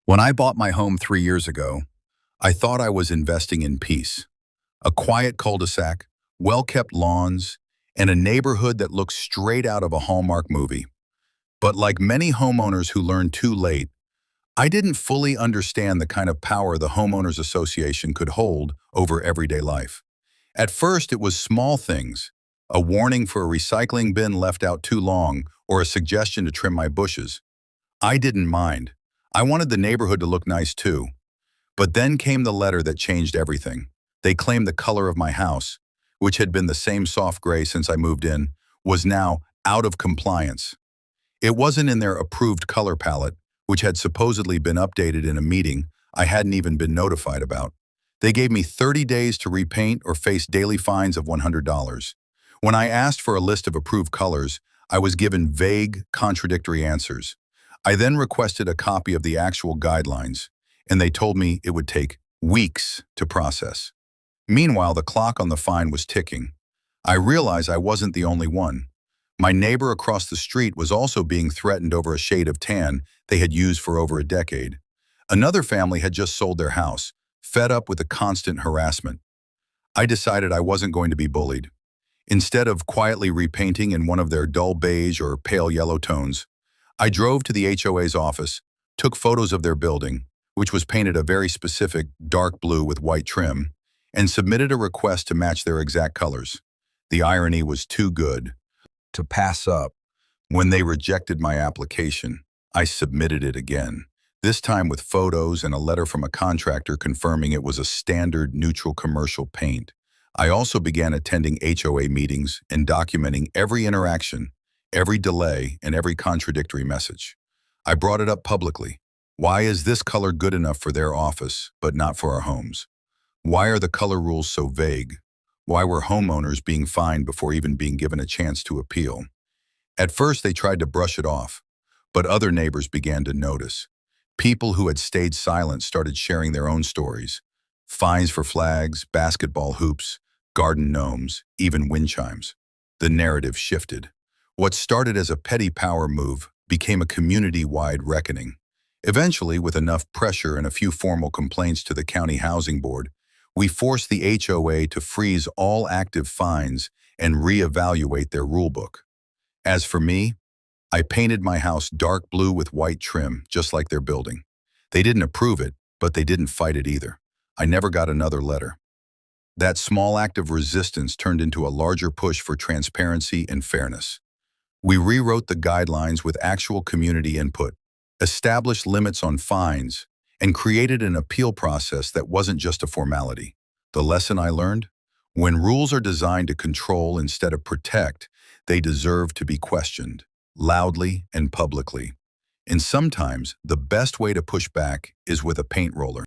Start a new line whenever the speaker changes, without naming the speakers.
When I bought my home 3 years ago, I thought I was investing in peace. A quiet cul-de-sac, well-kept lawns, and a neighborhood that looks straight out of a Hallmark movie. But like many homeowners who learned too late, I didn't fully understand the kind of power the Homeowners Association could hold over everyday life. At first, it was small things, a warning for a recycling bin left out too long or a suggestion to trim my bushes. I didn't mind. I wanted the neighborhood to look nice too. But then came the letter that changed everything. They claimed the color of my house, which had been the same soft gray since I moved in, was now out of compliance. It wasn't in their approved color palette, which had supposedly been updated in a meeting I hadn't even been notified about. They gave me 30 days to repaint or face daily fines of $100. When I asked for a list of approved colors, I was given vague, contradictory answers. I then requested a copy of the actual guidelines, and they told me it would take weeks to process. Meanwhile, the clock on the fine was ticking. I realized I wasn't the only one. My neighbor across the street was also being threatened over a shade of tan they had used for over a decade. Another family had just sold their house, fed up with the constant harassment. I decided I wasn't going to be bullied. Instead of quietly repainting in one of their dull beige or pale yellow tones, I drove to the HOA's office, took photos of their building, which was painted a very specific dark blue with white trim, and submitted a request to match their exact colors. The irony was too good to pass up. When they rejected my application, I submitted it again, this time with photos and a letter from a contractor confirming it was a standard neutral commercial paint. I also began attending HOA meetings and documenting every interaction, every delay, and every contradictory message. I brought it up publicly. Why is this color good enough for their office, but not for our homes? Why are the color rules so vague? Why were homeowners being fined before even being given a chance to appeal? At first, they tried to brush it off, but other neighbors began to notice. People who had stayed silent started sharing their own stories. Fines for flags, basketball hoops, garden gnomes, even wind chimes. The narrative shifted. What started as a petty power move became a community-wide reckoning. Eventually, with enough pressure and a few formal complaints to the county housing board, we forced the HOA to freeze all active fines and reevaluate their rulebook. As for me, I painted my house dark blue with white trim, just like their building. They didn't approve it, but they didn't fight it either. I never got another letter. That small act of resistance turned into a larger push for transparency and fairness. We rewrote the guidelines with actual community input, established limits on fines, and created an appeal process that wasn't just a formality. The lesson I learned? When rules are designed to control instead of protect, they deserve to be questioned, loudly and publicly. And sometimes, the best way to push back is with a paint roller.